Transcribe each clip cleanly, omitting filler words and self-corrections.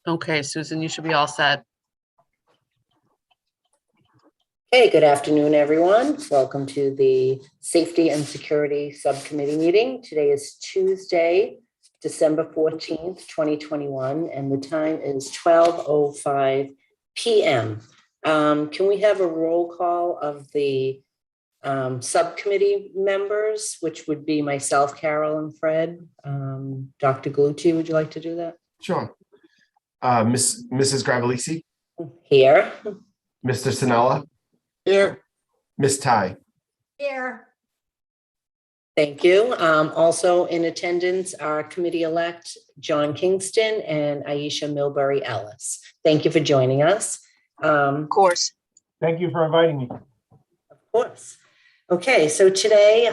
Okay, Susan, you should be all set. Hey, good afternoon, everyone. Welcome to the Safety and Security Subcommittee meeting. Today is Tuesday, December 14th, 2021, and the time is 12:05 p.m. Can we have a roll call of the subcommittee members, which would be myself, Carol, and Fred? Dr. Galucci, would you like to do that? Sure. Mrs. Gravelisi, Here. Mr. Sinella, Here. Miss Ty. Here. Thank you. Also in attendance are committee-elect John Kingston and Aisha Milbury Ellis. Thank you for joining us. Of course. Thank you for inviting me. Of course. Okay, so today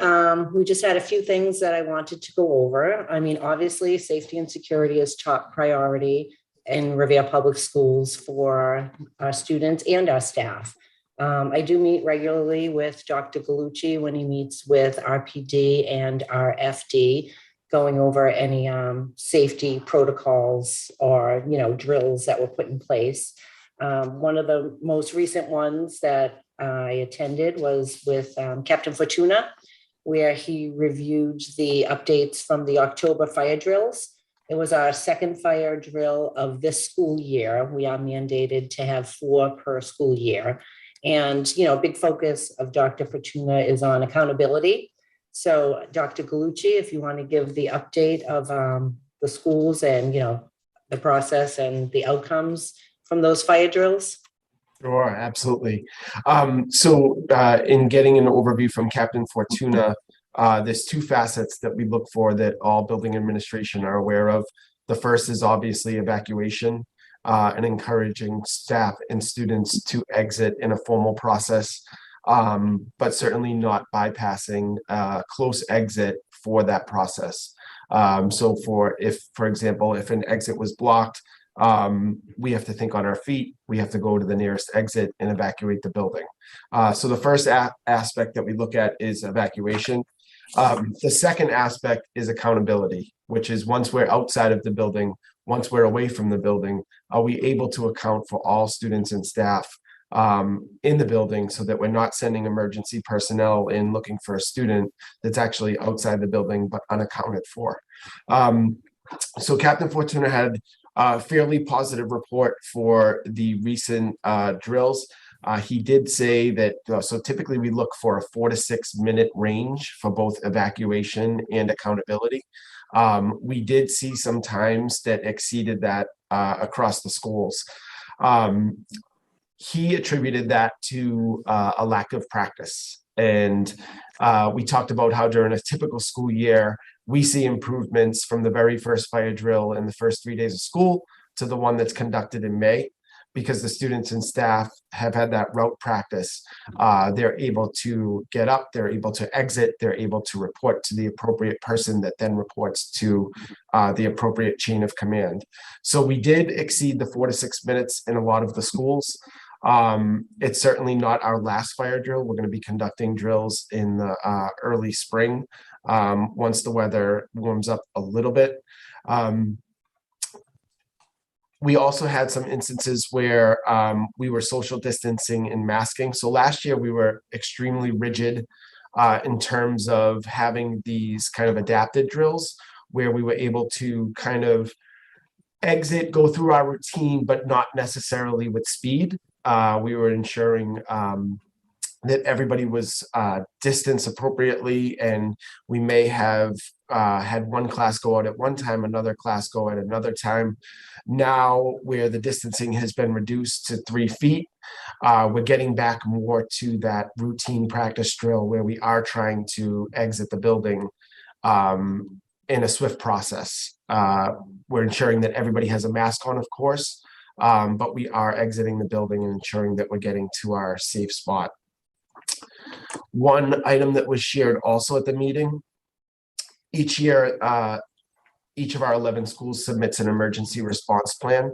we just had a few things that I wanted to go over. I mean, obviously, safety and security is top priority in Revere Public Schools for our students and our staff. I do meet regularly with Dr. Galucci when he meets with RPD and our FD, going over any safety protocols or drills that were put in place. One of the most recent ones that I attended was with Captain Fortuna, where he reviewed the updates from the October fire drills. It was our second fire drill of this school year. We are mandated to have 4 per school year. And, a big focus of Dr. Fortuna is on accountability. So Dr. Galucci, if you want to give the update of the schools and, the process and the outcomes from those fire drills. Sure, absolutely. In getting an overview from Captain Fortuna, there's 2 facets that we look for that all building administration are aware of. The first is obviously evacuation and encouraging staff and students to exit in a formal process, but certainly not bypassing close exit for that process. For example, if an exit was blocked, we have to think on our feet. We have to go to the nearest exit and evacuate the building. So the first aspect that we look at is evacuation. The second aspect is accountability, which is once we're outside of the building, once we're away from the building, are we able to account for all students and staff in the building so that we're not sending emergency personnel in looking for a student that's actually outside the building but unaccounted for. So Captain Fortuna had a fairly positive report for the recent drills. He did say that, so typically we look for a 4 to 6 minute range for both evacuation and accountability. We did see some times that exceeded that across the schools. He attributed that to a lack of practice. And we talked about how during a typical school year, we see improvements from the very first fire drill in the first 3 days of school to the one that's conducted in May, because the students and staff have had that route practice. They're able to get up, they're able to exit, they're able to report to the appropriate person that then reports to the appropriate chain of command. So we did exceed the 4 to 6 minutes in a lot of the schools. It's certainly not our last fire drill. We're going to be conducting drills in the early spring once the weather warms up a little bit. We also had some instances where we were social distancing and masking. So last year we were extremely rigid in terms of having these kind of adapted drills where we were able to kind of exit, go through our routine, but not necessarily with speed. We were ensuring that everybody was distanced appropriately, and we may have had one class go out at one time, another class go at another time. Now, where the distancing has been reduced to 3 feet, we're getting back more to that routine practice drill where we are trying to exit the building in a swift process. We're ensuring that everybody has a mask on, of course, but we are exiting the building and ensuring that we're getting to our safe spot. One item that was shared also at the meeting, each year, each of our 11 schools submits an emergency response plan.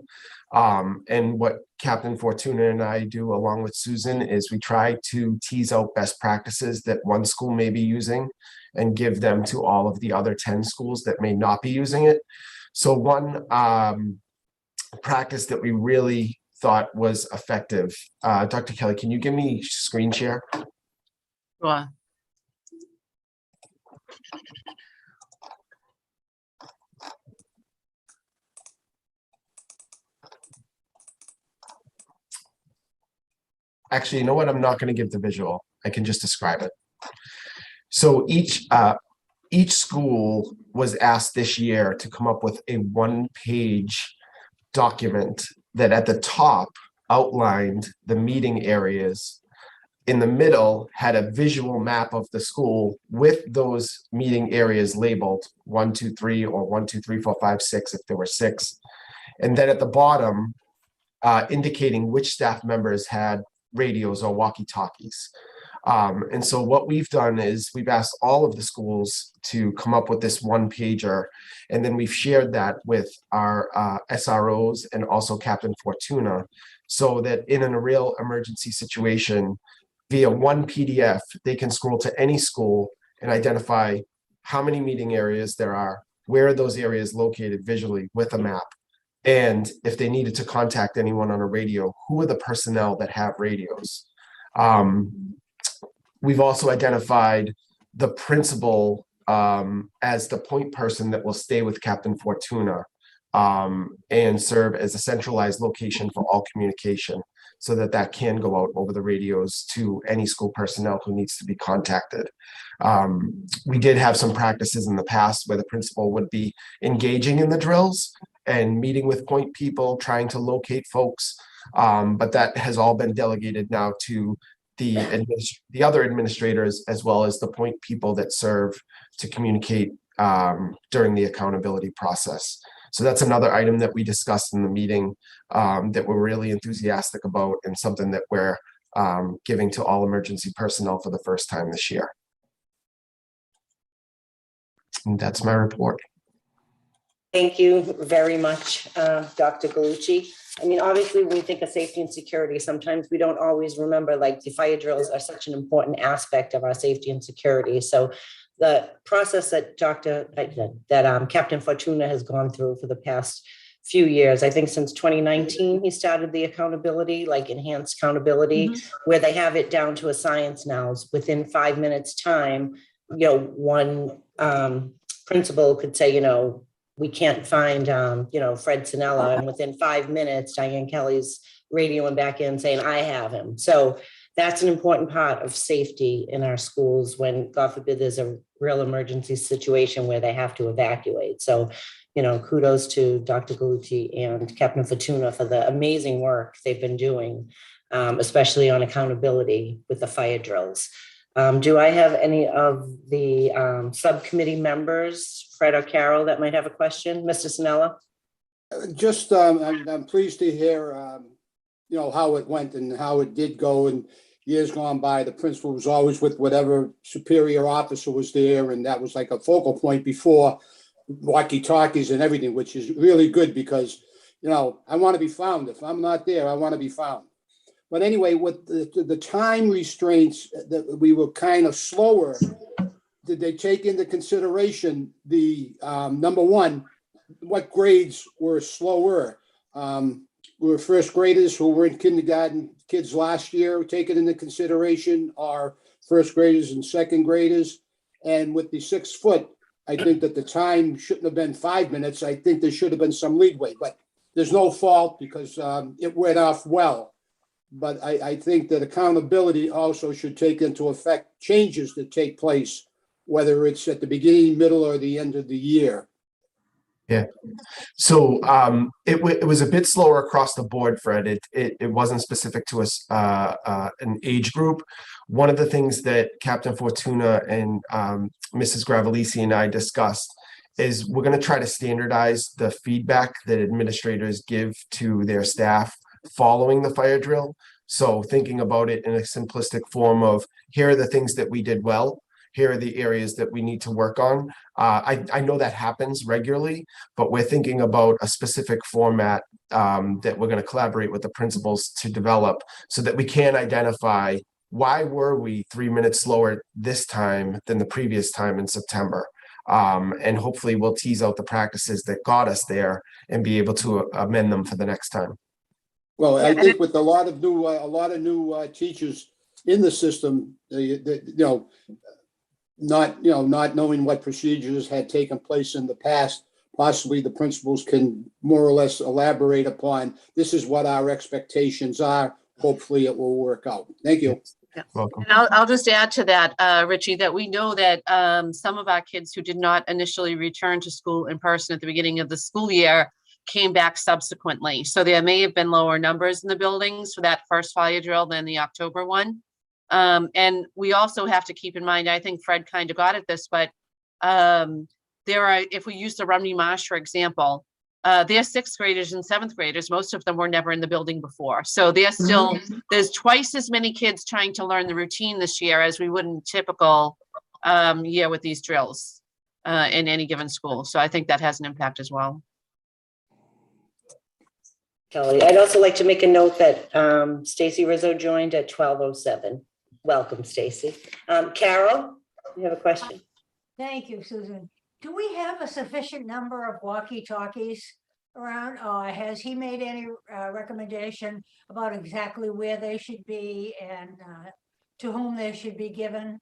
And what Captain Fortuna and I do along with Susan is we try to tease out best practices that one school may be using and give them to all of the other 10 schools that may not be using it. So one practice that we really thought was effective. Dr. Kelly, can you give me screen share? Sure. Actually, you know what? I'm not going to give the visual. I can just describe it. So each school was asked this year to come up with a one-page document that at the top outlined the meeting areas. In the middle had a visual map of the school with those meeting areas labeled 1, 2, 3, or 1, 2, 3, 4, 5, 6 if there were 6. And then at the bottom, indicating which staff members had radios or walkie-talkies. And so what we've done is we've asked all of the schools to come up with this one pager, and then we've shared that with our SROs and also Captain Fortuna, so that in a real emergency situation, via one PDF, they can scroll to any school and identify how many meeting areas there are, where are those areas located visually with a map, and if they needed to contact anyone on a radio, who are the personnel that have radios. We've also identified the principal as the point person that will stay with Captain Fortuna and serve as a centralized location for all communication, so that that can go out over the radios to any school personnel who needs to be contacted. We did have some practices in the past where the principal would be engaging in the drills and meeting with point people, trying to locate folks, but that has all been delegated now to the other administrators, as well as the point people that serve to communicate during the accountability process. So that's another item that we discussed in the meeting that we're really enthusiastic about, and something that we're giving to all emergency personnel for the first time this year. And that's my report. Thank you very much, Dr. Galucci. I mean, obviously, when we think of safety and security, sometimes we don't always remember, like, the fire drills are such an important aspect of our safety and security. So the process that Captain Fortuna has gone through for the past few years, I think since 2019, he started the accountability, like enhanced accountability, where they have it down to a science now. Within 5 minutes time, one principal could say, we can't find, Fred Sinella. And within 5 minutes, Diane Kelly's radioing back in saying, I have him. So that's an important part of safety in our schools when, God forbid, there's a real emergency situation where they have to evacuate. So, kudos to Dr. Galucci and Captain Fortuna for the amazing work they've been doing, especially on accountability with the fire drills. Do I have any of the subcommittee members, Fred or Carol, that might have a question? Mr. Sinella? Just, I'm pleased to hear, how it went and how it did go. And years gone by, the principal was always with whatever superior officer was there. And that was like a focal point before walkie-talkies and everything, which is really good because, I want to be found. If I'm not there, I want to be found. But anyway, with the time restraints, that we were kind of slower, did they take into consideration the, number one, what grades were slower? Were first graders who were in kindergarten kids last year taken into consideration, are first graders and second graders? And with the 6 foot, I think that the time shouldn't have been 5 minutes. I think there should have been some leeway, but there's no fault because it went off well. But I think that accountability also should take into effect changes that take place, whether it's at the beginning, middle, or the end of the year. Yeah. So it was a bit slower across the board, Fred. It wasn't specific to us, an age group. One of the things that Captain Fortuna and Mrs. Gravelisi and I discussed is we're going to try to standardize the feedback that administrators give to their staff following the fire drill. So thinking about it in a simplistic form of, here are the things that we did well, here are the areas that we need to work on. I know that happens regularly, but we're thinking about a specific format that we're going to collaborate with the principals to develop, so that we can identify, why were we 3 minutes slower this time than the previous time in September? And hopefully we'll tease out the practices that got us there and be able to amend them for the next time. Well, I Yeah, and think with a lot of new teachers in the system, not knowing what procedures had taken place in the past, possibly the principals can more or less elaborate upon, this is what our expectations are. Hopefully it will work out. Thank you. Welcome. And I'll just add to that, Richie, that we know that some of our kids who did not initially return to school in person at the beginning of the school year came back subsequently. So there may have been lower numbers in the buildings for that first fire drill than the October one. And we also have to keep in mind, I think Fred kind of got at this, but there are, if we use the Rumney Marsh, for example, they're sixth graders and seventh graders. Most of them were never in the building before. So they're still, there's twice as many kids trying to learn the routine this year as we would in typical year with these drills in any given school. So I think that has an impact as well. Kelly, I'd also like to make a note that Stacy Rizzo joined at 12:07. Welcome, Stacy. Carol, you have a question? Thank you, Susan. Do we have a sufficient number of walkie-talkies around? Or has he made any recommendation about exactly where they should be and to whom they should be given,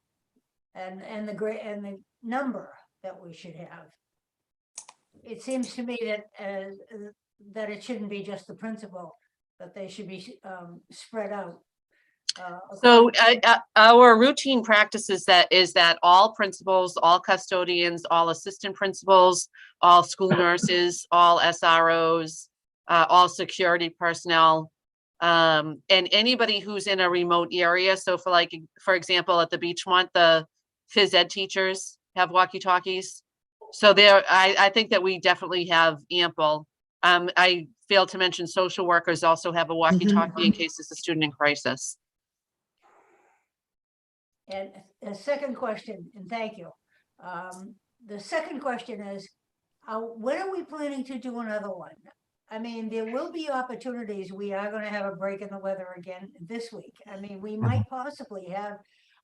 and the number that we should have? It seems to me that it shouldn't be just the principal, that they should be spread out. So our routine practice is that all principals, all custodians, all assistant principals, all school nurses, all SROs, all security personnel, and anybody who's in a remote area. So for example, at the Beachmont, the phys ed teachers have walkie-talkies. So I think that we definitely have ample. I failed to mention social workers also have a walkie-talkie in case it's a student in crisis. And a second question, and thank you. The second question is, when are we planning to do another one? I mean, there will be opportunities. We are going to have a break in the weather again this week. I mean, we might possibly have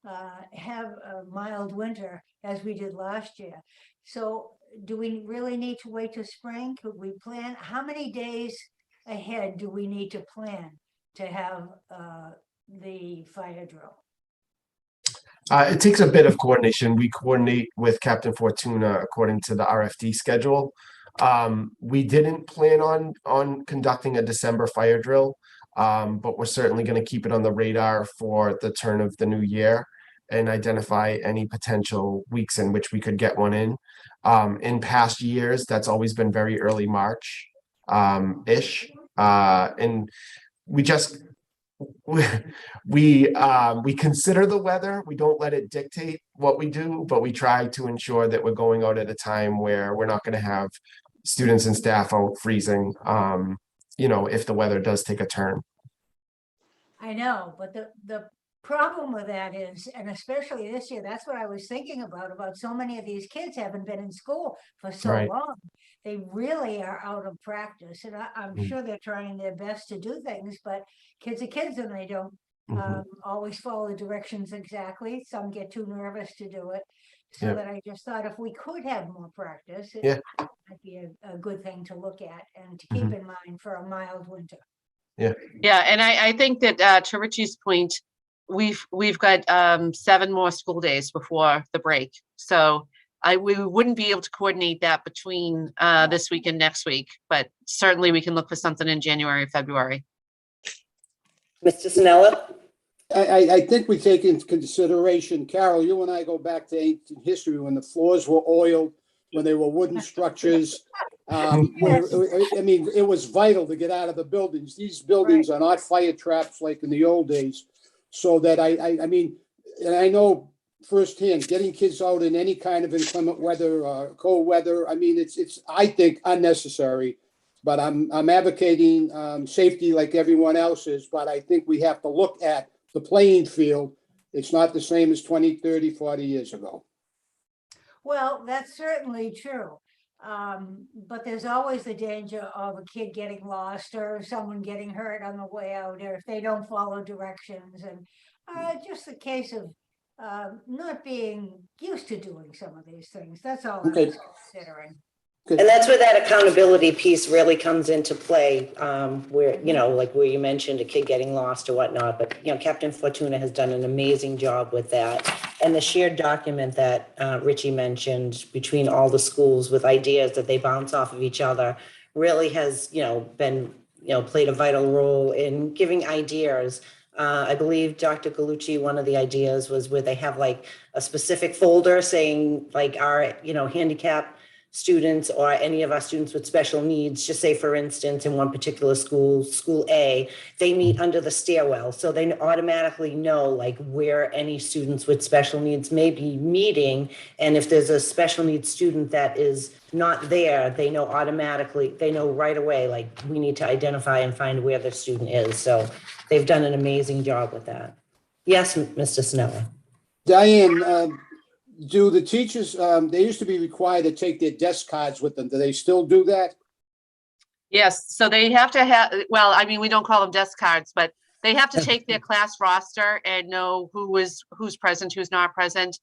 a mild winter as we did last year. So do we really need to wait till spring? Could we plan? How many days ahead do we need to plan to have the fire drill? It takes a bit of coordination. We coordinate with Captain Fortuna according to the RFD schedule. We didn't plan on conducting a December fire drill, but we're certainly going to keep it on the radar for the turn of the new year and identify any potential weeks in which we could get one in. In past years, that's always been very early March ish, and we just we consider the weather. We don't let it dictate what we do, but we try to ensure that we're going out at a time where we're not going to have students and staff out freezing, if the weather does take a turn. I know, but the problem with that is, and especially this year, that's what I was thinking about so many of these kids haven't been in school for so long. They really are out of practice, and I'm sure they're trying their best to do things, but kids are kids and they don't always follow the directions exactly. Some get too nervous to do it. So that I just thought if we could have more practice, it might be a good thing to look at and to keep in mind for a mild winter. Yeah, and I think that to Richie's point, we've got 7 more school days before the break. So we wouldn't be able to coordinate that between this week and next week, but certainly we can look for something in January or February. Mr. Sinella? I think we take into consideration, Carol, you and I go back to ancient history when the floors were oiled, when they were wooden structures. It was vital to get out of the buildings. These buildings are not fire traps like in the old days. So that and I know firsthand, getting kids out in any kind of inclement weather or cold weather, it's I think unnecessary. But I'm advocating safety like everyone else is. But I think we have to look at the playing field. It's not the same as 20, 30, 40 years ago. Well, that's certainly true. But there's always the danger of a kid getting lost or someone getting hurt on the way out, or if they don't follow directions, and just a case of not being used to doing some of these things. That's all I'm Okay. just considering. And that's where that accountability piece really comes into play, where, like where you mentioned a kid getting lost or whatnot, but, Captain Fortuna has done an amazing job with that. And the shared document that Richie mentioned between all the schools with ideas that they bounce off of each other really has, been, played a vital role in giving ideas. I believe Dr. Galucci, one of the ideas was where they have like a specific folder saying like our, handicap students or any of our students with special needs, just say for instance, in one particular school, school A, they meet under the stairwell. So they automatically know like where any students with special needs may be meeting. And if there's a special needs student that is not there, they know automatically, they know right away, like we need to identify and find where the student is. So they've done an amazing job with that. Yes, Mr. Snella. Diane, do the teachers, they used to be required to take their desk cards with them. Do they still do that? Yes, so they have to have, well, I mean, we don't call them desk cards, but they have to take their class roster and know who's present, who's not present.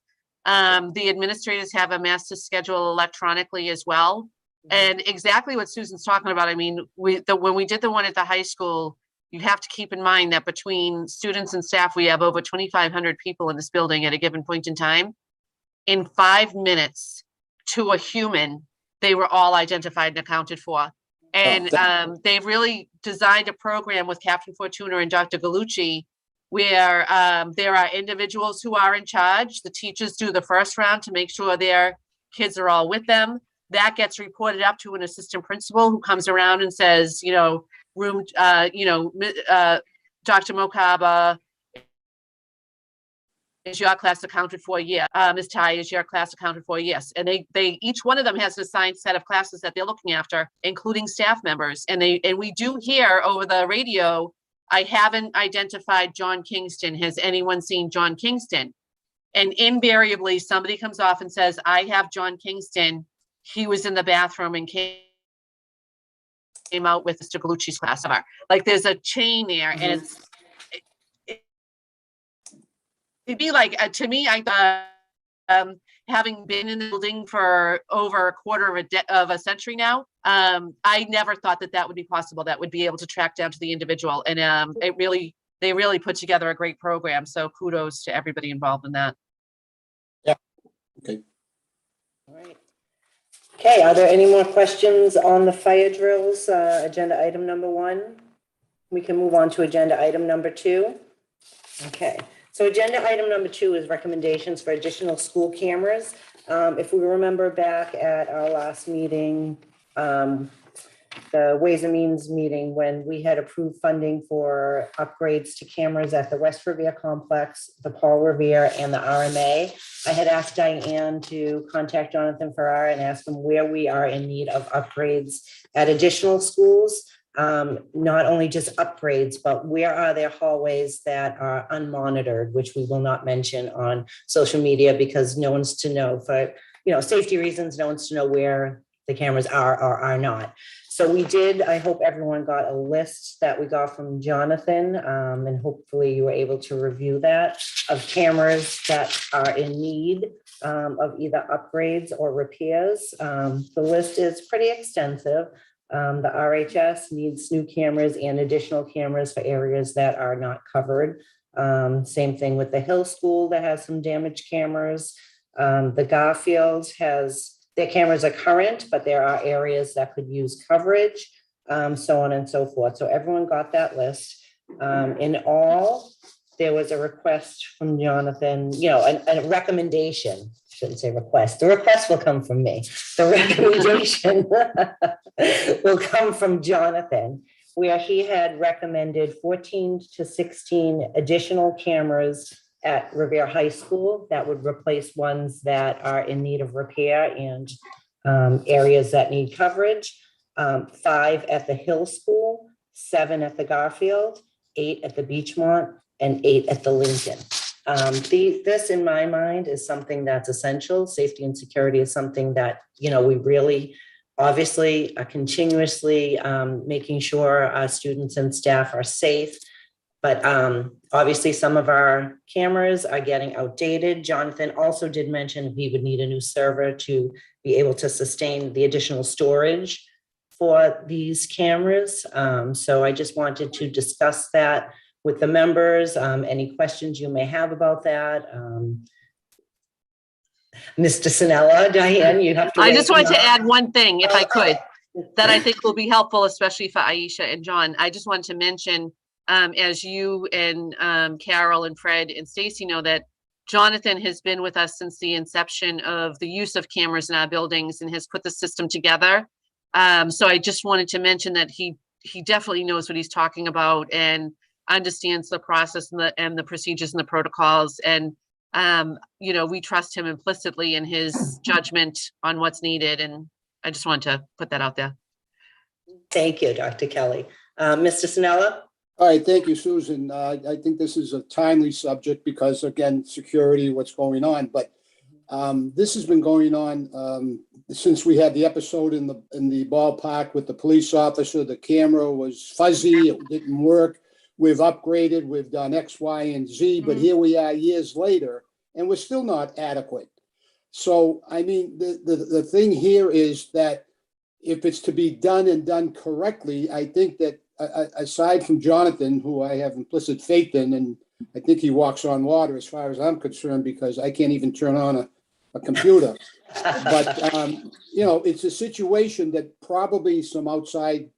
The administrators have a master schedule electronically as well. And exactly what Susan's talking about. I mean, when we did the one at the high school, you have to keep in mind that between students and staff, we have over 2,500 people in this building at a given point in time. In 5 minutes to a human, they were all identified and accounted for. And they've really designed a program with Captain Fortuna and Dr. Galucci where there are individuals who are in charge. The teachers do the first round to make sure their kids are all with them. That gets reported up to an assistant principal who comes around and says, Dr. Mokaba, is your class accounted for? Yeah. Ms. Ty, is your class accounted for? Yes. And they each one of them has an assigned set of classes that they're looking after, including staff members. And we do hear over the radio, I haven't identified John Kingston. Has anyone seen John Kingston? And invariably somebody comes off and says, I have John Kingston. He was in the bathroom and came out with Mr. Galucci's class. Like there's a chain there, and it'd be like, to me, having been in the building for over a quarter of a century now, I never thought that would be possible, that would be able to track down to the individual. And they really put together a great program. So kudos to everybody involved in that. Yeah. Okay. All right. Okay, are there any more questions on the fire drills, agenda item number 1? We can move on to agenda item number 2. Okay. So agenda item number 2 is recommendations for additional school cameras. If we remember back at our last meeting, the Ways and Means meeting, when we had approved funding for upgrades to cameras at the West Revere Complex, the Paul Revere, and the RMA, I had asked Diane to contact Jonathan Farrar and ask him where we are in need of upgrades at additional schools. Not only just upgrades, but where are there hallways that are unmonitored, which we will not mention on social media because no one's to know for, safety reasons, no one's to know where the cameras are or are not. So we did, I hope everyone got a list that we got from Jonathan, and hopefully you were able to review that, of cameras that are in need of either upgrades or repairs. The list is pretty extensive. The RHS needs new cameras and additional cameras for areas that are not covered. Same thing with the Hill School that has some damaged cameras. The Garfield their cameras are current, but there are areas that could use coverage, so on and so forth. So everyone got that list. In all, there was a request from Jonathan, a recommendation. Shouldn't say request. The request will come from me. The recommendation will come from Jonathan, where he had recommended 14 to 16 additional cameras at Revere High School that would replace ones that are in need of repair and areas that need coverage. 5 at the Hill School, 7 at the Garfield, 8 at the Beachmont, and 8 at the Lincoln. This, in my mind, is something that's essential. Safety and security is something that, we really obviously are continuously making sure our students and staff are safe. But obviously some of our cameras are getting outdated. Jonathan also did mention we would need a new server to be able to sustain the additional storage for these cameras. So I just wanted to discuss that with the members. Any questions you may have about that? Mr. Sinella, Diane, you have to. I just wanted wait. to add one thing, if I could, that I think will be helpful, especially for Aisha and John. I just wanted to mention, as you and Carol and Fred and Stacy know, that Jonathan has been with us since the inception of the use of cameras in our buildings and has put the system together. So I just wanted to mention that he definitely knows what he's talking about and understands the process and the procedures and the protocols. And we trust him implicitly in his judgment on what's needed. And I just wanted to put that out there. Thank you, Dr. Kelly. Mr. Sinella? All right, thank you, Susan. I think this is a timely subject because, again, security, what's going on. But this has been going on since we had the episode in the ballpark with the police officer. The camera was fuzzy, it didn't work. We've upgraded, we've done X, Y, and Z, but here we are years later, and we're still not adequate. So, I mean, the thing here is that if it's to be done and done correctly, I think that aside from Jonathan, who I have implicit faith in, and I think he walks on water as far as I'm concerned, because I can't even turn on a computer. But, it's a situation that probably some outside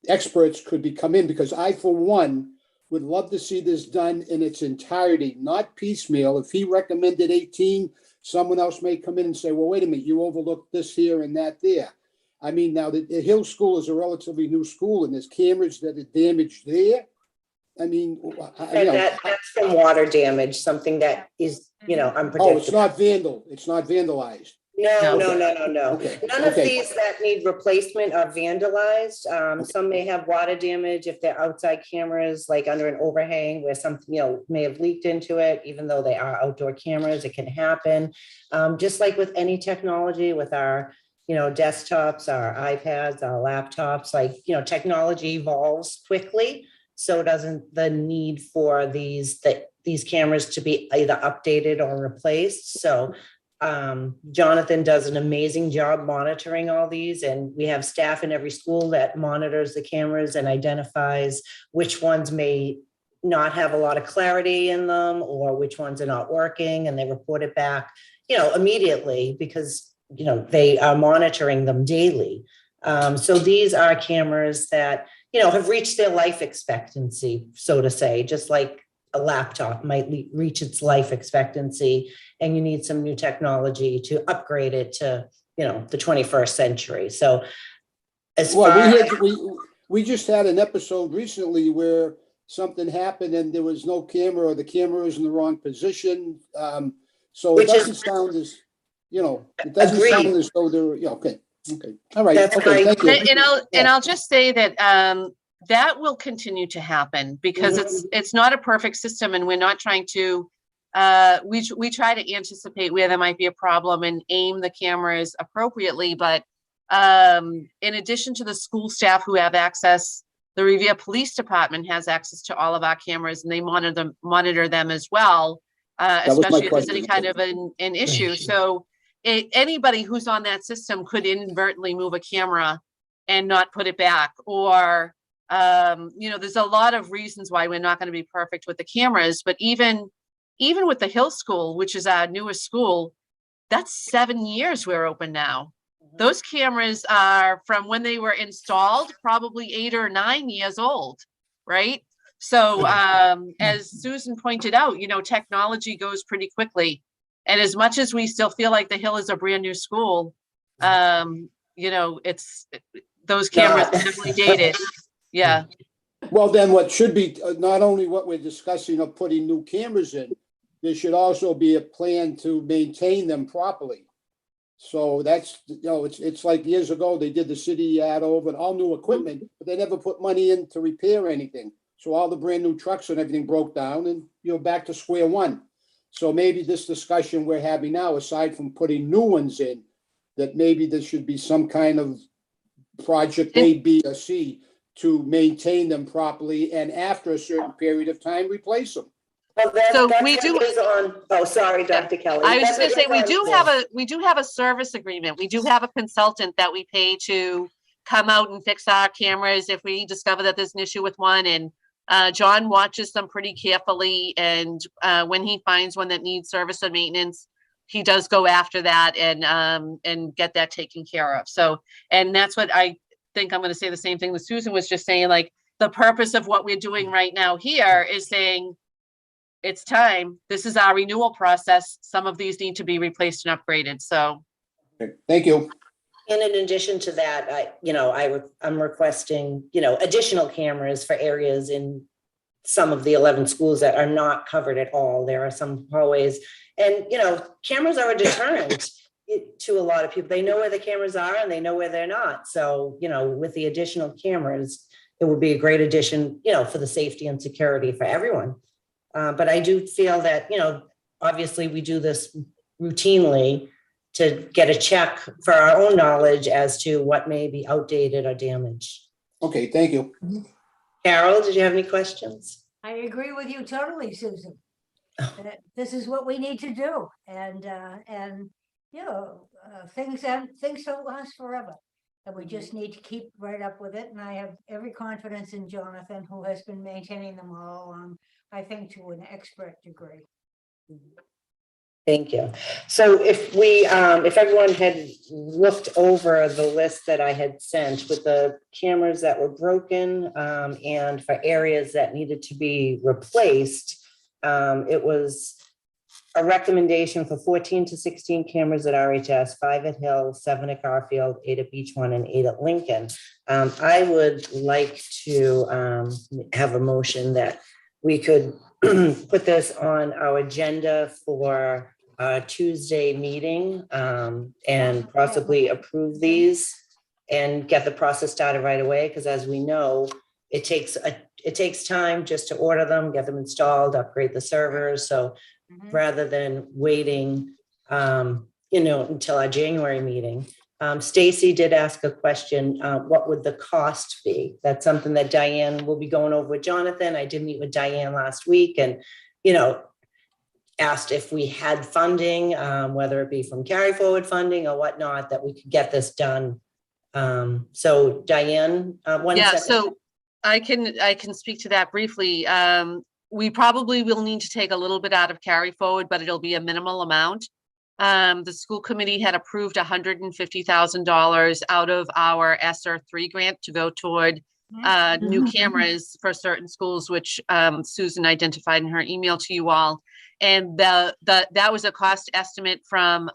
experts could come in, because I, for one, would love to see this done in its entirety, not piecemeal. If he recommended 18, someone else may come in and say, well, wait a minute, you overlooked this here and that there. I mean, now the Hill School is a relatively new school, and there's cameras that are damaged there. I mean, that's from water damage, something that is, unpredictable. Oh, it's not vandalized. No. Okay. None of these that need replacement are vandalized. Some may have water damage if they're outside cameras, like under an overhang where something, may have leaked into it. Even though they are outdoor cameras, it can happen. Just like with any technology, with our, desktops, our iPads, our laptops, technology evolves quickly. So doesn't the need for these cameras to be either updated or replaced. So Jonathan does an amazing job monitoring all these, and we have staff in every school that monitors the cameras and identifies which ones may not have a lot of clarity in them or which ones are not working, and they report it back, immediately, because, they are monitoring them daily. So these are cameras that, have reached their life expectancy, so to say, just like a laptop might reach its life expectancy, and you need some new technology to upgrade it to, the 21st century. So we just had an episode recently where something happened and there was no camera, or the camera is in the wrong position. So it doesn't sound as, it doesn't sound as though they're, okay. All right. That's okay. right. Thank you. And I'll just say that that will continue to happen, because it's not a perfect system, and we're not trying to we try to anticipate where there might be a problem and aim the cameras appropriately. But in addition to the school staff who have access, the Revere Police Department has access to all of our cameras, and they monitor them as well, especially if there's any kind of an issue. So anybody who's on that system could inadvertently move a camera and not put it back, or there's a lot of reasons why we're not going to be perfect with the cameras. But even with the Hill School, which is our newest school, that's 7 years we're open now. Those cameras are from when they were installed, probably 8 or 9 years old, right? So as Susan pointed out, technology goes pretty quickly. And as much as we still feel like the Hill is a brand new school, it's those cameras are definitely dated. Yeah. Well, then what should be, not only what we're discussing of putting new cameras in, there should also be a plan to maintain them properly. So that's, it's like years ago, they did the city yard over and all new equipment, but they never put money in to repair anything. So all the brand new trucks and everything broke down, and you're back to square one. So maybe this discussion we're having now, aside from putting new ones in, that maybe there should be some kind of project A, B, or C to maintain them properly, and after a certain period of time, replace them. Well, So that's we what do- is on, oh, sorry, Dr. Kelly. I was just That's gonna say, what is on- we do have a service agreement. We do have a consultant that we pay to come out and fix our cameras if we discover that there's an issue with one. And John watches them pretty carefully, and when he finds one that needs service or maintenance, he does go after that and get that taken care of. So, and that's what I think I'm gonna say the same thing that Susan was just saying, like, the purpose of what we're doing right now here is saying, it's time. This is our renewal process. Some of these need to be replaced and upgraded. So, Okay, thank you. And in addition to that, I'm requesting, additional cameras for areas in some of the 11 schools that are not covered at all. There are some hallways, and, cameras are a deterrent to a lot of people. They know where the cameras are and they know where they're not. So, with the additional cameras, it would be a great addition, for the safety and security for everyone. But I do feel that, obviously we do this routinely to get a check for our own knowledge as to what may be outdated or damaged. Okay, thank you. Carol, did you have any questions? I agree with you totally, Susan. That this is what we need to do, and things don't last forever, and we just need to keep right up with it. And I have every confidence in Jonathan, who has been maintaining them all along, I think, to an expert degree. Thank you. So if everyone had looked over the list that I had sent with the cameras that were broken, and for areas that needed to be replaced, it was a recommendation for 14 to 16 cameras at RHS, 5 at Hill, 7 at Garfield, 8 at Beach One, and 8 at Lincoln. I would like to have a motion that we could put this on our agenda for a Tuesday meeting, and possibly approve these and get the process started right away. Because as we know, it takes time just to order them, get them installed, upgrade the servers. So rather than waiting, until our January meeting. Stacy did ask a question, what would the cost be? That's something that Diane will be going over with Jonathan. I did meet with Diane last week and, asked if we had funding, whether it be from carry forward funding or whatnot, that we could get this done. So Diane, one yeah, second. so I can speak to that briefly. We probably will need to take a little bit out of carry forward, but it'll be a minimal amount. The school committee had approved $150,000 out of our ESSER 3 grant to go toward new cameras for certain schools, which Susan identified in her email to you all. And that was a cost estimate from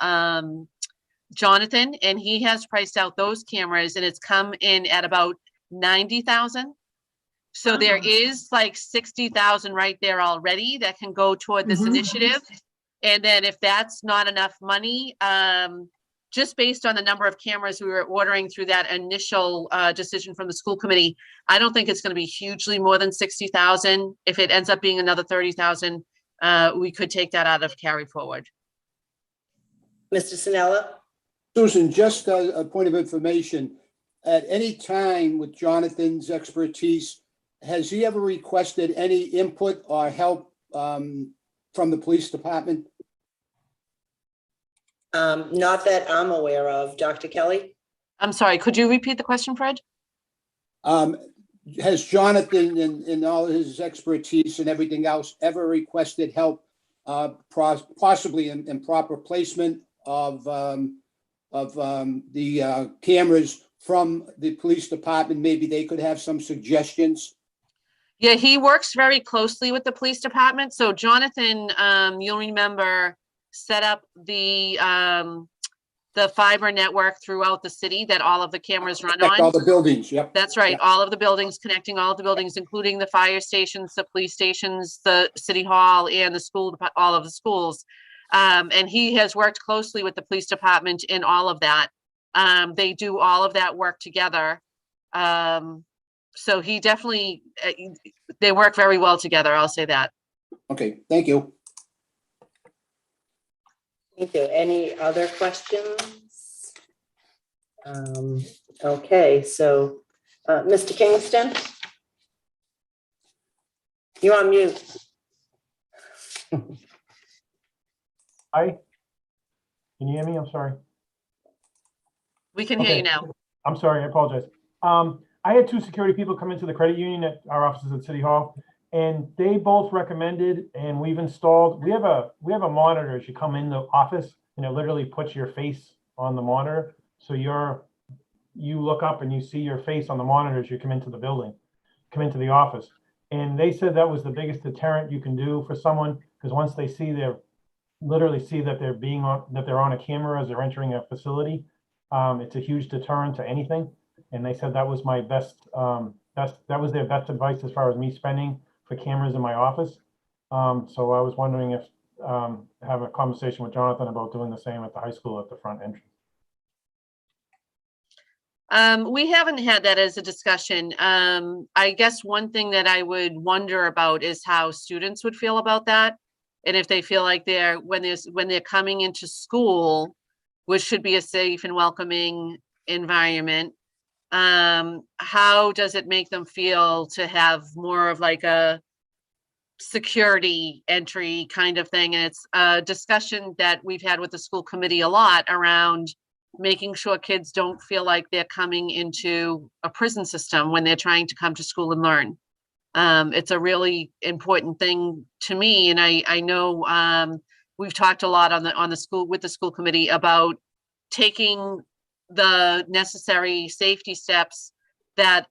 Jonathan, and he has priced out those cameras, and it's come in at about 90,000. So there is like 60,000 right there already that can go toward this initiative. And then if that's not enough money, just based on the number of cameras we were ordering through that initial decision from the school committee, I don't think it's going to be hugely more than 60,000. If it ends up being another 30,000, we could take that out of carry forward. Mr. Sinella? Susan, just a point of information. At any time with Jonathan's expertise, has he ever requested any input or help from the police department? Not that I'm aware of. Dr. Kelly? I'm sorry, could you repeat the question, Fred? Has Jonathan, in all his expertise and everything else, ever requested help, possibly in proper placement of the cameras from the police department? Maybe they could have some suggestions. Yeah, he works very closely with the police department. So Jonathan, you'll remember, set up the fiber network throughout the city that all of the cameras run on. All the buildings, yep. That's right. Yep. All of the buildings, connecting all of the buildings, including the fire stations, the police stations, the city hall, and the school, all of the schools. And he has worked closely with the police department in all of that. They do all of that work together. So he definitely, they work very well together. I'll say that. Okay, thank you. Thank you. Any other questions? Okay, so Mr. Kingston? You're on mute. Hi. Can you hear me? I'm sorry. We can hear you Okay. now. I'm sorry, I apologize. I had two security people come into the credit union at our offices at City Hall, and they both recommended, and we've installed, we have a monitor as you come in the office, and it literally puts your face on the monitor. So you look up and you see your face on the monitor as you come into the building, come into the office. And they said that was the biggest deterrent you can do for someone, because once they see literally see that they're on a camera as they're entering a facility, it's a huge deterrent to anything. And they said that was my best, that was their best advice as far as me spending for cameras in my office. So I was wondering if have a conversation with Jonathan about doing the same at the high school at the front entrance. We haven't had that as a discussion. I guess one thing that I would wonder about is how students would feel about that. And if they feel like when they're coming into school, which should be a safe and welcoming environment, how does it make them feel to have more of like a security entry kind of thing? And it's a discussion that we've had with the school committee a lot around making sure kids don't feel like they're coming into a prison system when they're trying to come to school and learn. It's a really important thing to me. And I know we've talked a lot with the school committee about taking the necessary safety steps that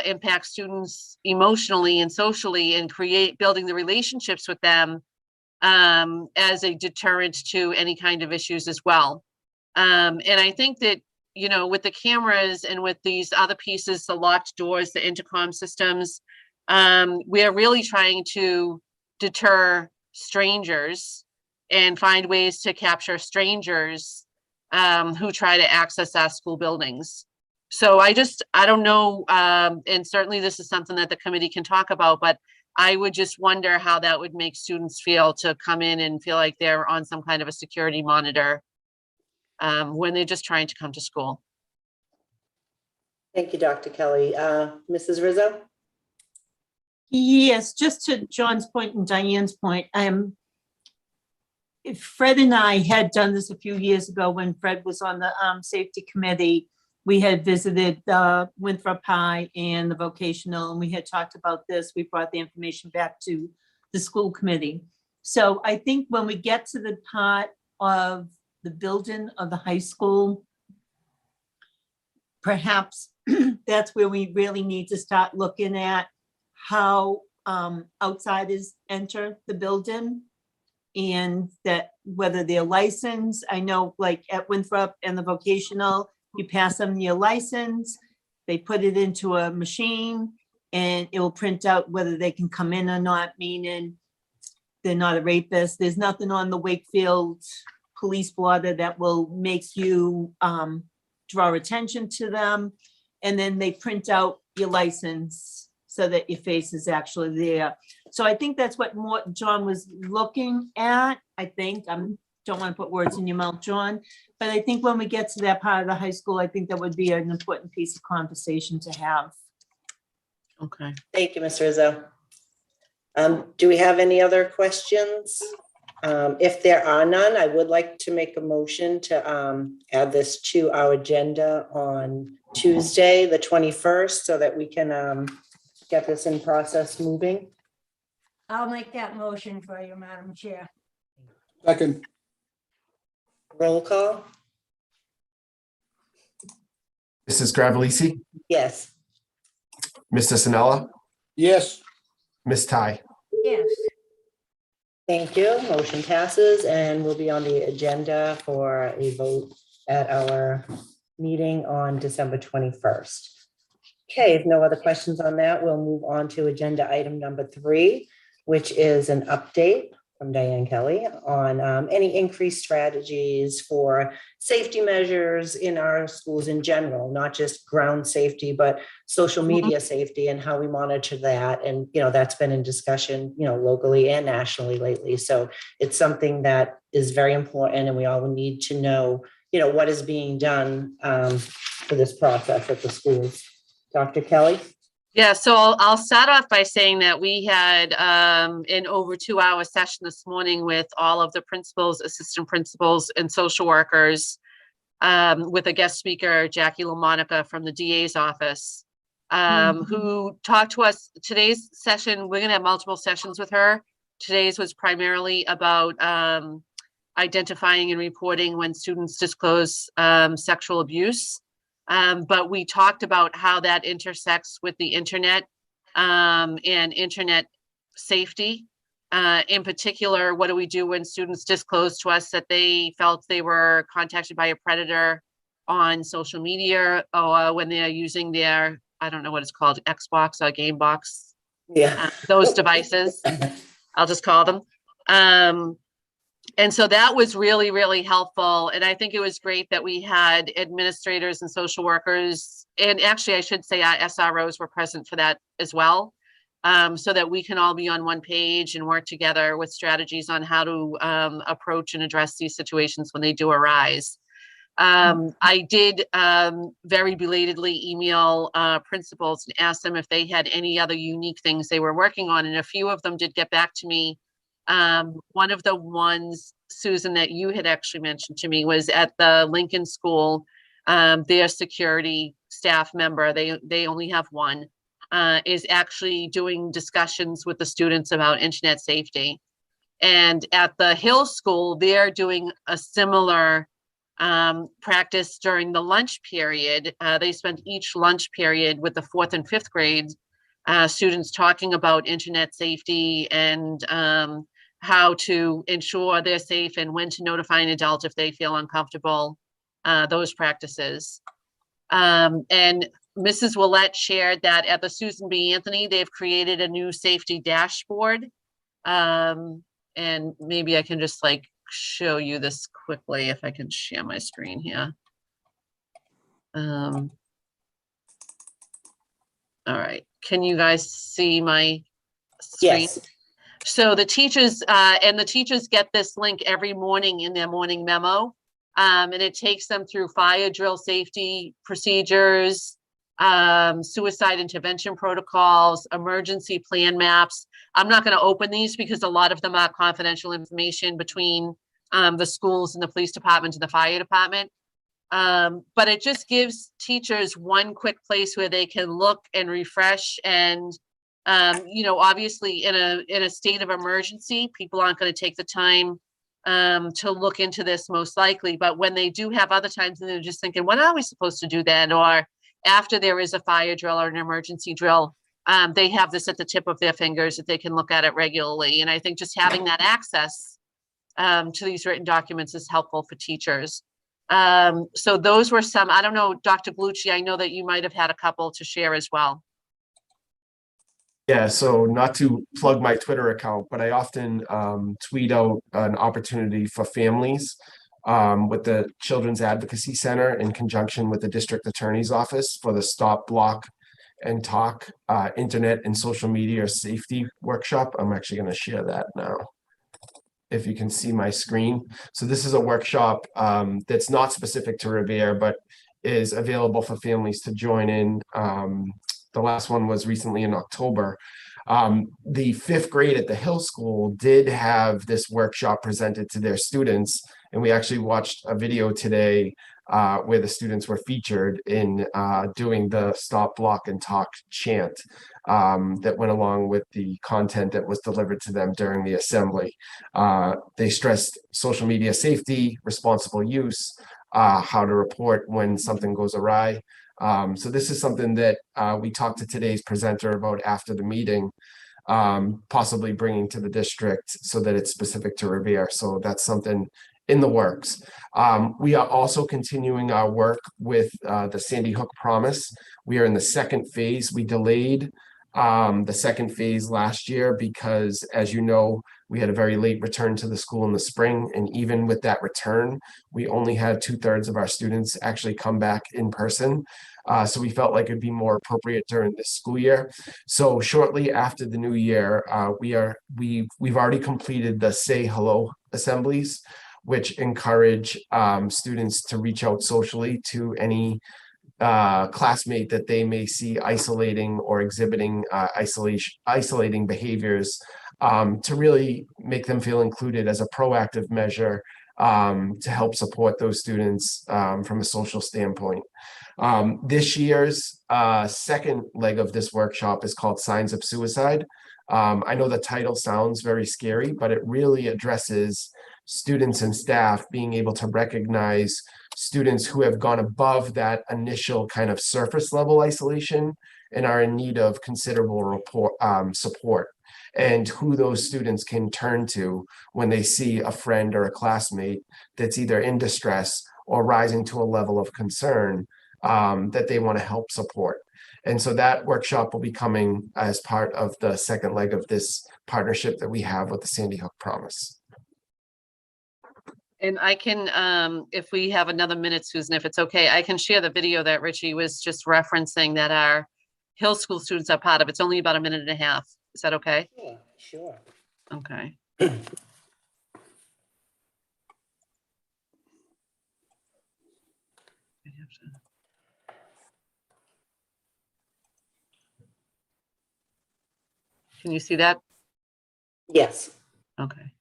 impact students emotionally and socially, and building the relationships with them as a deterrent to any kind of issues as well. And I think that, you know, with the cameras and with these other pieces, the locked doors, the intercom systems, we are really trying to deter strangers and find ways to capture strangers who try to access our school buildings. So I don't know, and certainly this is something that the committee can talk about, but I would just wonder how that would make students feel to come in and feel like they're on some kind of a security monitor when they're just trying to come to school. Thank you, Dr. Kelly. Mrs. Rizzo? Yes, just to John's point and Diane's point, Fred and I had done this a few years ago when Fred was on the safety committee. We had visited Winthrop High and the vocational, and we had talked about this. We brought the information back to the school committee. So I think when we get to the part of the building of the high school, perhaps that's where we really need to start looking at how outsiders enter the building, and that whether they're licensed. I know like at Winthrop and the vocational, you pass them your license, they put it into a machine, and it will print out whether they can come in or not, meaning they're not a rapist. There's nothing on the Wakefield police blotter that will make you draw attention to them. And then they print out your license so that your face is actually there. So I think that's what John was looking at. I think, don't want to put words in your mouth, John, but I think when we get to that part of the high school, I think that would be an important piece of conversation to have. Okay. Thank you, Ms. Rizzo. Do we have any other questions? If there are none, I would like to make a motion to add this to our agenda on Tuesday, the 21st, so that we can get this in process moving. I'll make that motion for you, Madam Chair. Second. Roll call? Mrs. Gravellisi, Yes. Mr. Sinella, Yes. Ms. Ty. Yes, Thank you. Motion passes and will be on the agenda for a vote at our meeting on December 21st. Okay, if no other questions on that, we'll move on to agenda item number 3, which is an update from Diane Kelly on any increased strategies for safety measures in our schools in general, not just ground safety, but social media safety and how we monitor that. And, you know, that's been in discussion, you know, locally and nationally lately. So it's something that is very important, and we all need to know, you know, what is being done for this process at the schools. Dr. Kelly? Yeah, so I'll start off by saying that we had an over 2-hour session this morning with all of the principals, assistant principals, and social workers, with a guest speaker, Jackie LaMonica from the DA's office, who talked to us. Today's session, we're gonna have multiple sessions with her. Today's was primarily about identifying and reporting when students disclose sexual abuse. But we talked about how that intersects with the internet and internet safety. In particular, what do we do when students disclose to us that they felt they were contacted by a predator on social media, or when they're using their, I don't know what it's called, Xbox or Game Box, Yeah. those devices, I'll just call them. And so that was really, really helpful. And I think it was great that we had administrators and social workers, and actually I should say our SROs were present for that as well, so that we can all be on one page and work together with strategies on how to approach and address these situations when they do arise. I did very belatedly email principals and ask them if they had any other unique things they were working on, and a few of them did get back to me. One of the ones, Susan, that you had actually mentioned to me was at the Lincoln School. Their security staff member, they only have one, is actually doing discussions with the students about internet safety. And at the Hill School, they're doing a similar practice during the lunch period. They spent each lunch period with the 4th and 5th grades, students talking about internet safety and how to ensure they're safe and when to notify an adult if they feel uncomfortable, those practices. And Mrs. Willett shared that at the Susan B. Anthony, they've created a new safety dashboard. And maybe I can just like show you this quickly if I can share my screen here. All right, can you guys see my screen? Yes. So the teachers get this link every morning in their morning memo. And it takes them through fire drill safety procedures, suicide intervention protocols, emergency plan maps. I'm not going to open these because a lot of them are confidential information between the schools and the police department and the fire department. But it just gives teachers one quick place where they can look and refresh. And you know, obviously in a state of emergency, people aren't going to take the time to look into this most likely. But when they do have other times and they're just thinking, when are we supposed to do that? Or after there is a fire drill or an emergency drill, they have this at the tip of their fingers that they can look at it regularly. And I think just having that access to these written documents is helpful for teachers. So those were some, I don't know, Dr. Glucci, I know that you might have had a couple to share as well. Yeah, so not to plug my Twitter account, but I often tweet out an opportunity for families with the Children's Advocacy Center in conjunction with the District Attorney's Office for the Stop, Block, and Talk Internet and Social Media Safety Workshop. I'm actually going to share that now, if you can see my screen. So this is a workshop that's not specific to Revere, but is available for families to join in. The last one was recently in October. The 5th grade at the Hill School did have this workshop presented to their students. And we actually watched a video today where the students were featured in doing the Stop, Block, and Talk chant that went along with the content that was delivered to them during the assembly. They stressed social media safety, responsible use, how to report when something goes awry. So this is something that we talked to today's presenter about after the meeting, possibly bringing to the district so that it's specific to Revere. So that's something in the works. We are also continuing our work with the Sandy Hook Promise. We are in the 2nd phase. We delayed the 2nd phase last year because, as you know, we had a very late return to the school in the spring. And even with that return, we only had 2/3 of our students actually come back in person. So we felt like it'd be more appropriate during this school year. So shortly after the new year, we've already completed the Say Hello assemblies, which encourage students to reach out socially to any classmate that they may see isolating or exhibiting isolating behaviors, to really make them feel included as a proactive measure to help support those students from a social standpoint. This year's second leg of this workshop is called Signs of Suicide. I know the title sounds very scary, but it really addresses students and staff being able to recognize students who have gone above that initial kind of surface level isolation and are in need of considerable support, and who those students can turn to when they see a friend or a classmate that's either in distress or rising to a level of concern that they want to help support. And so that workshop will be coming as part of the second leg of this partnership that we have with the Sandy Hook Promise. And I can, if we have another minute, Susan, if it's okay, I can share the video that Richie was just referencing that our Hill School students are part of. It's only about a minute and a half. Is that okay? Yeah, sure. Okay. Can you see that? Yes. Okay.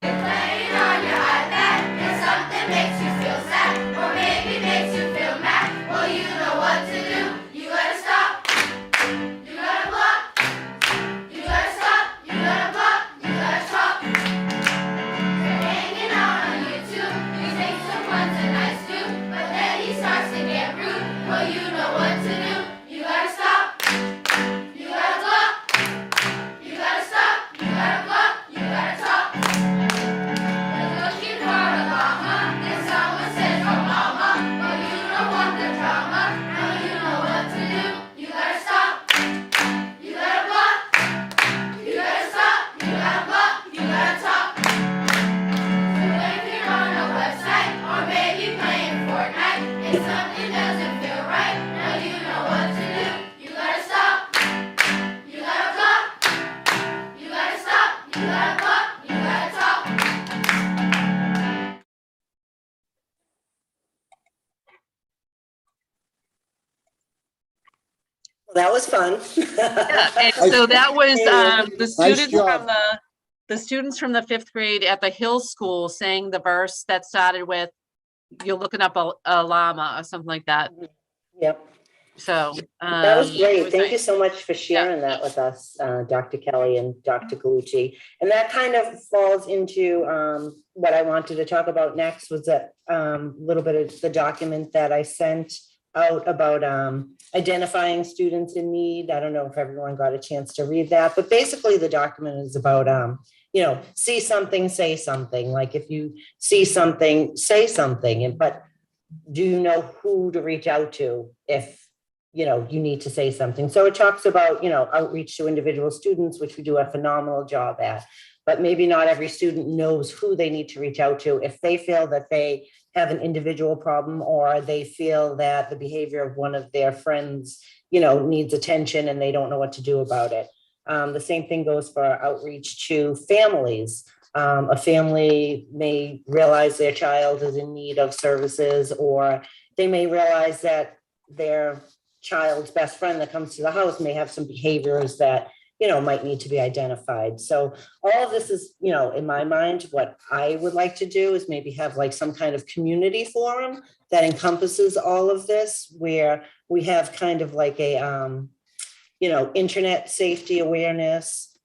Playing on your iPad, and something makes you feel sad, or maybe makes you feel mad. Well, you know what to do. You gotta stop. You gotta block. You gotta stop. You gotta block. You gotta stop. You're hanging out on YouTube. You think someone's a nice dude, but then he starts to get rude. Well, you know what to do. You gotta stop. You gotta block. You gotta stop. You gotta block. You gotta talk. Looking for a llama, and someone says, oh mama, but you don't want the drama. Now you know what to do. You gotta stop. You gotta block. You gotta stop. You gotta block. You gotta talk. So if you're on a website, or maybe playing Fortnite, if something doesn't feel right, now you know what to do. You gotta stop. You gotta block. You gotta stop. You gotta block. You gotta talk. Well, that was fun. Yeah, and so that was the students job. from the students from the 5th grade at the Hill School saying the verse that started with, "You're looking up a llama," or something like that. Yep. So That was it great. was Thank you nice. so much for sharing that with us, Dr. Kelly and Dr. Galucci. And that kind of falls into what I wanted to talk about next, was that little bit of the document that I sent out about identifying students in need. I don't know if everyone got a chance to read that, but basically the document is about see something, say something. Like if you see something, say something. But do you know who to reach out to if you need to say something? So it talks about outreach to individual students, which we do a phenomenal job at, but maybe not every student knows who they need to reach out to if they feel that they have an individual problem, or they feel that the behavior of one of their friends needs attention and they don't know what to do about it. The same thing goes for outreach to families. A family may realize their child is in need of services, or they may realize that their child's best friend that comes to the house may have some behaviors that might need to be identified. So all of this is, in my mind, what I would like to do is maybe have like some kind of community forum that encompasses all of this, where we have kind of like a internet safety awareness,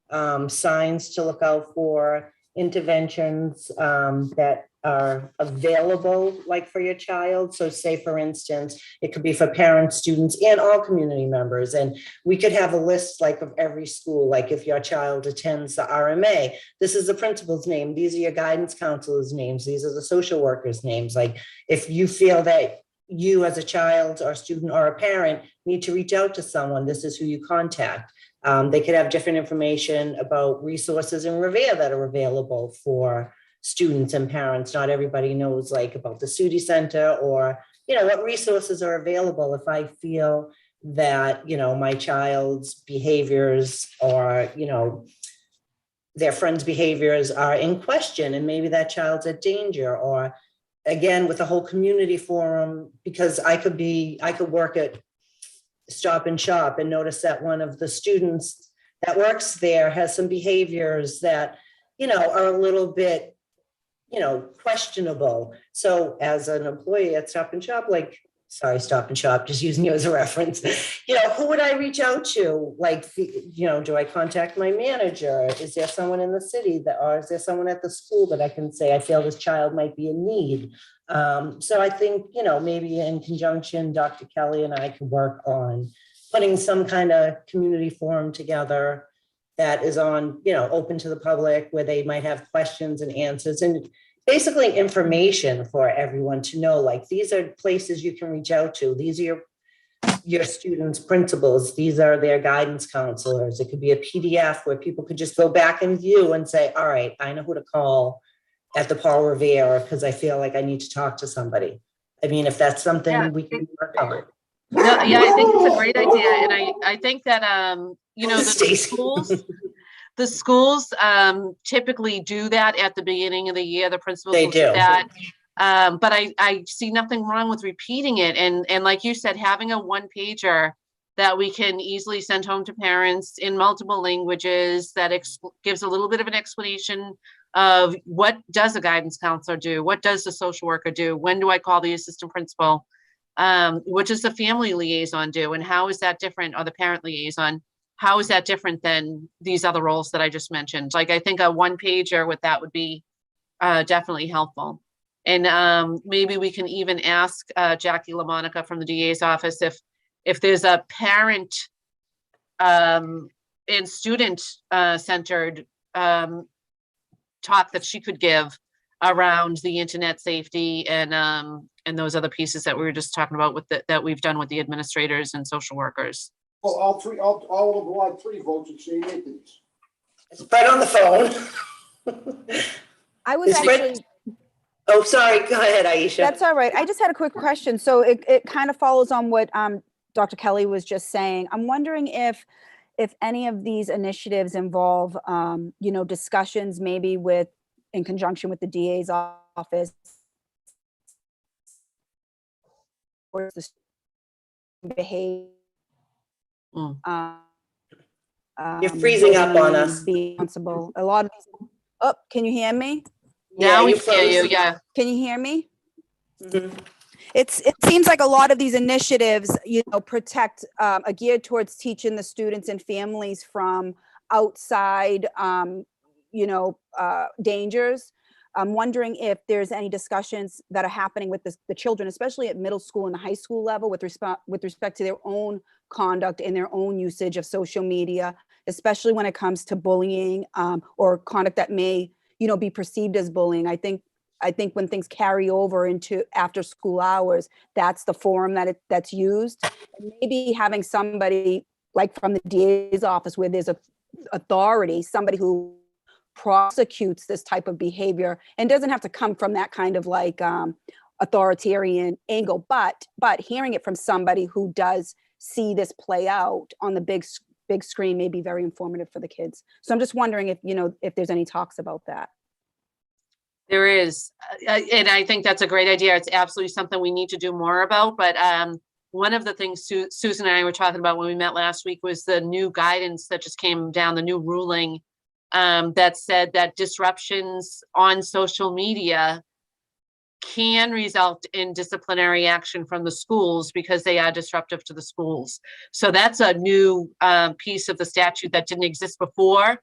signs to look out for, interventions that are available like for your child. So say, for instance, it could be for parents, students, and all community members. And we could have a list like of every school, like if your child attends the RMA, this is the principal's name, these are your guidance counselors' names, these are the social workers' names. Like if you feel that you as a child or student or a parent need to reach out to someone, this is who you contact. They could have different information about resources in Revere that are available for students and parents. Not everybody knows like about the Sudi Center, or what resources are available if I feel that, my child's behaviors or, their friends' behaviors are in question, and maybe that child's at danger. Or again, with the whole community forum, because I could work at Stop and Shop and notice that one of the students that works there has some behaviors that, are a little bit, questionable. So as an employee at Stop and Shop, Stop and Shop, just using you as a reference, who would I reach out to? Do I contact my manager? Is there someone in the city or is there someone at the school that I can say, I feel this child might be in need? So I think, maybe in conjunction, Dr. Kelly and I could work on putting some kind of community forum together that is on, open to the public, where they might have questions and answers, and basically information for everyone to know, these are places you can reach out to. These are your students' principals. These are their guidance counselors. It could be a PDF where people could just go back and view and say, all right, I know who to call at the Paul Revere because I feel like I need to talk to somebody. I mean, if that's something we can work on. No, yeah, I think it's a great idea. And I think that, Stacey. the schools typically do that at the beginning of the year. The principals They will do. that. But I see nothing wrong with repeating it. And like you said, having a one pager that we can easily send home to parents in multiple languages that gives a little bit of an explanation of what does a guidance counselor do? What does the social worker do? When do I call the assistant principal? What does the family liaison do? And how is that different, or the parent liaison? How is that different than these other roles that I just mentioned? I think a one pager with that would be definitely helpful. And maybe we can even ask Jackie LaMonica from the DA's office if there's a parent and student centered talk that she could give around the internet safety and those other pieces that we were just talking about that we've done with the administrators and social workers. Well, all three votes at St. Anthony's. It's Fred on the phone. I was Is Fred- actually, Oh, sorry. Go ahead, Aisha. that's all right. I just had a quick question. So it kind of follows on what Dr. Kelly was just saying. I'm wondering if any of these initiatives involve, discussions maybe in conjunction with the DA's office or the behavior. You're freezing up on us. Be responsible. A lot of these. Oh, can you hear me? Now we you hear you. froze. Yeah. Can you hear me? Mhm. It seems like a lot of these initiatives, protect, are geared towards teaching the students and families from outside, dangers. I'm wondering if there's any discussions that are happening with the children, especially at middle school and the high school level, with respect to their own conduct and their own usage of social media, especially when it comes to bullying or conduct that may, be perceived as bullying. I think when things carry over into after school hours, that's the forum that's used. And maybe having somebody like from the DA's office where there's a authority, somebody who prosecutes this type of behavior and doesn't have to come from that kind of authoritarian angle, but hearing it from somebody who does see this play out on the big screen may be very informative for the kids. So I'm just wondering if there's any talks about that. There is, and I think that's a great idea. It's absolutely something we need to do more about. But one of the things Susan and I were talking about when we met last week was the new guidance that just came down, the new ruling that said that disruptions on social media can result in disciplinary action from the schools because they are disruptive to the schools. So that's a new piece of the statute that didn't exist before.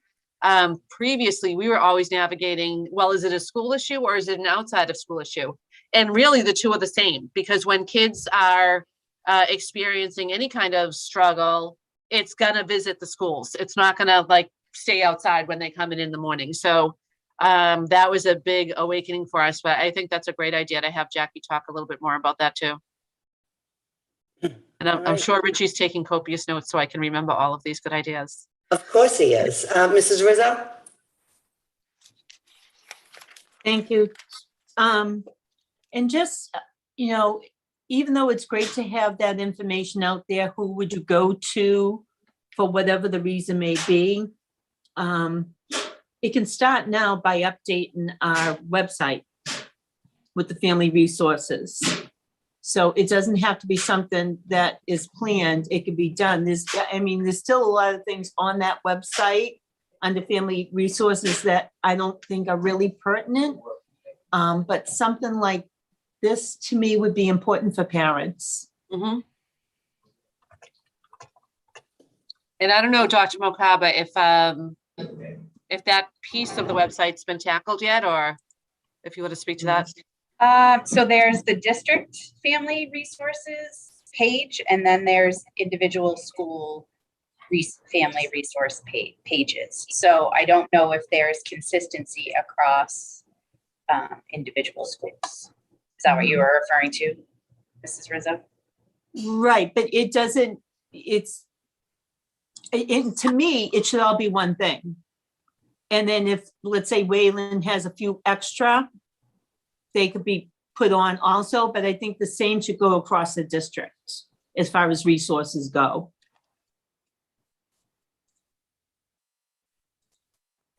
Previously, we were always navigating, well, is it a school issue or is it an outside of school issue? And really the two are the same, because when kids are experiencing any kind of struggle, it's gonna visit the schools. It's not gonna stay outside when they come in the morning. So that was a big awakening for us, but I think that's a great idea to have Jackie talk a little bit more about that too. And I'm sure Richie's taking copious notes so I can remember all of these good ideas. Of course he is. Mrs. Rizzo? Thank you. And just, even though it's great to have that information out there, who would you go to for whatever the reason may be? It can start now by updating our website with the family resources. So it doesn't have to be something that is planned. It can be done. There's still a lot of things on that website under family resources that I don't think are really pertinent. But something like this to me would be important for parents. Mhm. And I don't know, Dr. Mokaba, if that piece of the website's been tackled yet, or if you want to speak to that. So there's the district family resources page, and then there's individual school family resource pages. So I don't know if there's consistency across individual schools. Is that what you were referring to, Mrs. Rizzo? Right, but it doesn't, to me, it should all be one thing. And then if, let's say Wayland has a few extra, they could be put on also, but I think the same should go across the district as far as resources go.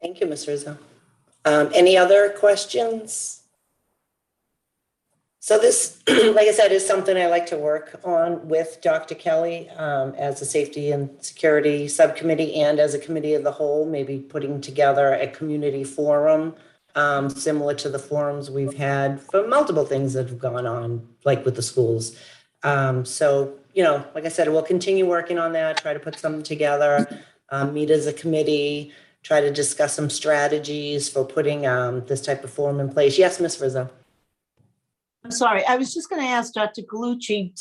Thank you, Ms. Rizzo. Any other questions? So this, like I said, is something I like to work on with Dr. Kelly as a safety and security subcommittee and as a committee of the whole, maybe putting together a community forum similar to the forums we've had for multiple things that have gone on, like with the schools. So, like I said, we'll continue working on that, try to put something together, meet as a committee, try to discuss some strategies for putting this type of forum in place. Yes, Ms. Rizzo. I'm sorry, I was just going to ask Dr. Galucci,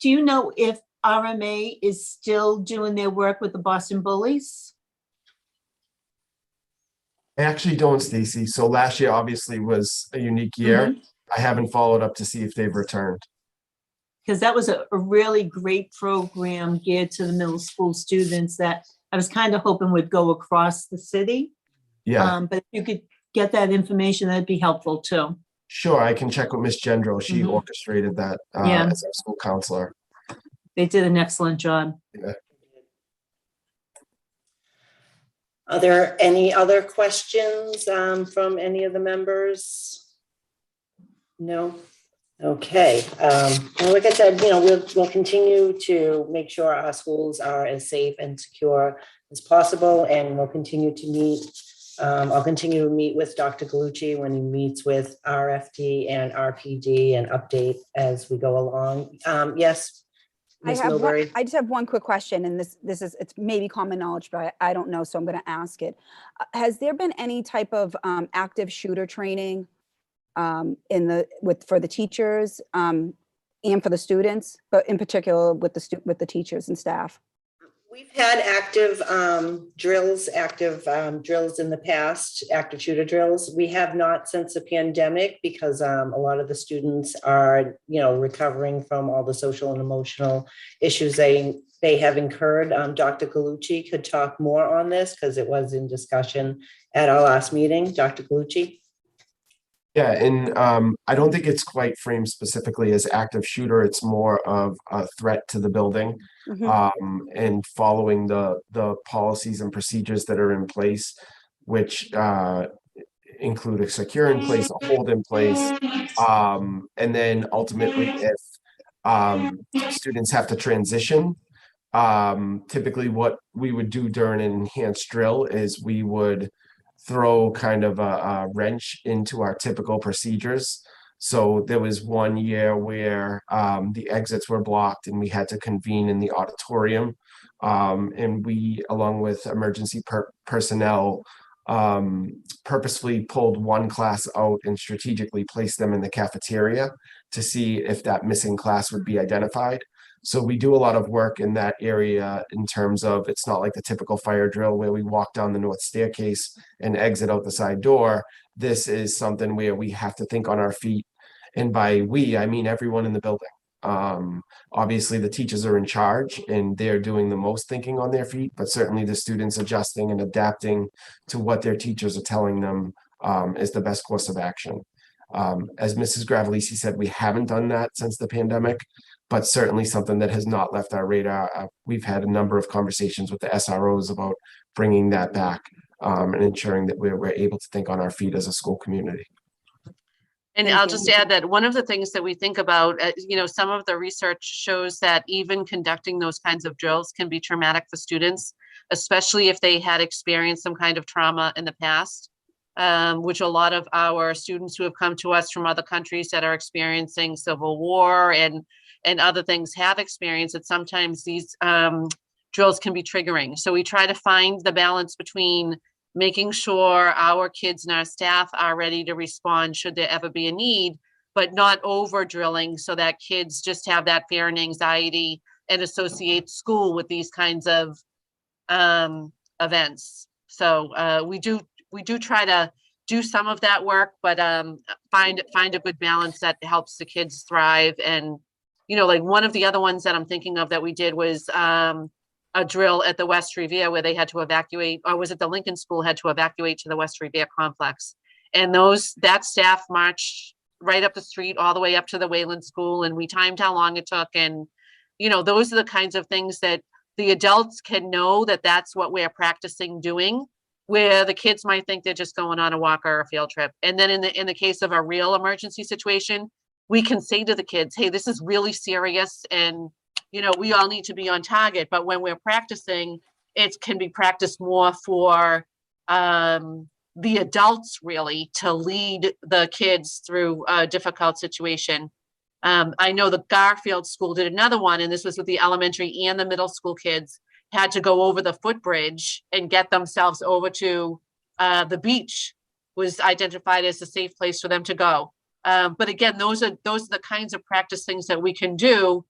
do you know if RMA is still doing their work with the Boston Bullies? I actually don't, Stacy. So last year obviously was a unique year. I haven't followed up to see if they've returned. Because that was a really great program geared to the middle school students that I was kind of hoping would go across the city. Yeah, But if you could get that information, that'd be helpful too. sure. I can check with Miss Gendro. She orchestrated that Yeah. as our school counselor. They did an excellent job. Yeah. Are there any other questions from any of the members? No? Okay. Well, like I said, we'll continue to make sure our schools are as safe and secure as possible, and we'll continue to meet. I'll continue to meet with Dr. Galucci when he meets with RFD and RPD and update as we go along. Yes, Ms. Milbury. I just have one quick question, and it's maybe common knowledge, but I don't know, so I'm going to ask it. Has there been any type of active shooter training for the teachers and for the students, but in particular with the teachers and staff? We've had active drills in the past, active shooter drills. We have not since the pandemic because a lot of the students are, recovering from all the social and emotional issues they have incurred. Dr. Galucci could talk more on this because it was in discussion at our last meeting. Dr. Galucci. Yeah, and I don't think it's quite framed specifically as active shooter. It's more of a threat to the building, and following the policies and procedures that are in place, which include a secure in place, a hold in place, and then ultimately, if students have to transition, typically what we would do during an enhanced drill is we would throw kind of a wrench into our typical procedures. So there was one year where the exits were blocked and we had to convene in the auditorium. And we, along with emergency personnel, purposefully pulled one class out and strategically placed them in the cafeteria to see if that missing class would be identified. So we do a lot of work in that area in terms of, it's not like the typical fire drill where we walk down the north staircase and exit out the side door. This is something where we have to think on our feet. And by we, I mean everyone in the building. Obviously the teachers are in charge and they're doing the most thinking on their feet, but certainly the students adjusting and adapting to what their teachers are telling them is the best course of action. As Mrs. Gravellisi said, we haven't done that since the pandemic, but certainly something that has not left our radar. We've had a number of conversations with the SROs about bringing that back and ensuring that we're able to think on our feet as a school community. And Thank I'll you. just add that one of the things that we think about, some of the research shows that even conducting those kinds of drills can be traumatic for students, especially if they had experienced some kind of trauma in the past, which a lot of our students who have come to us from other countries that are experiencing civil war and other things have experienced, that sometimes these drills can be triggering. So we try to find the balance between making sure our kids and our staff are ready to respond should there ever be a need, but not over drilling so that kids just have that fear and anxiety and associate school with these kinds of events. So we do try to do some of that work, but find a good balance that helps the kids thrive. And like one of the other ones that I'm thinking of that we did was a drill at the West Revere where they had to evacuate, or was it the Lincoln School had to evacuate to the West Revere complex. And that staff marched right up the street, all the way up to the Wayland School. And we timed how long it took. And, those are the kinds of things that the adults can know that that's what we're practicing doing, where the kids might think they're just going on a walk or a field trip. And then in the case of a real emergency situation, we can say to the kids, hey, this is really serious. And we all need to be on target, but when we're practicing, it can be practiced more for the adults really to lead the kids through a difficult situation. I know the Garfield School did another one, and this was with the elementary and the middle school kids had to go over the footbridge and get themselves over to the beach was identified as a safe place for them to go. But again, those are the kinds of practice things that we can do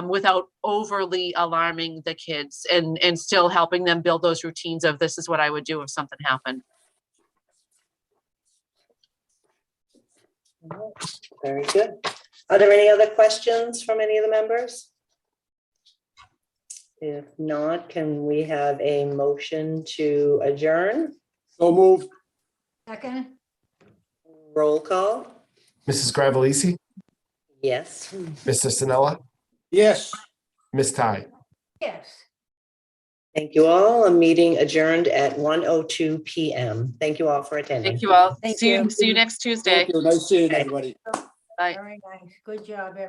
without overly alarming the kids and still helping them build those routines of this is what I would do if something happened. Very good. Are there any other questions from any of the members? If not, can we have a motion to adjourn? So moved. Second, Roll call? Mrs. Gravellisi, Yes. Mr. Sinella, Yes. Ms. Ty. yes. Thank you all. A meeting adjourned at 1:02 p.m. Thank you all for attending. Thank you all. Thank See you. you next Tuesday. Thank you. Nice seeing everybody. Bye. Very nice. Good job, everyone.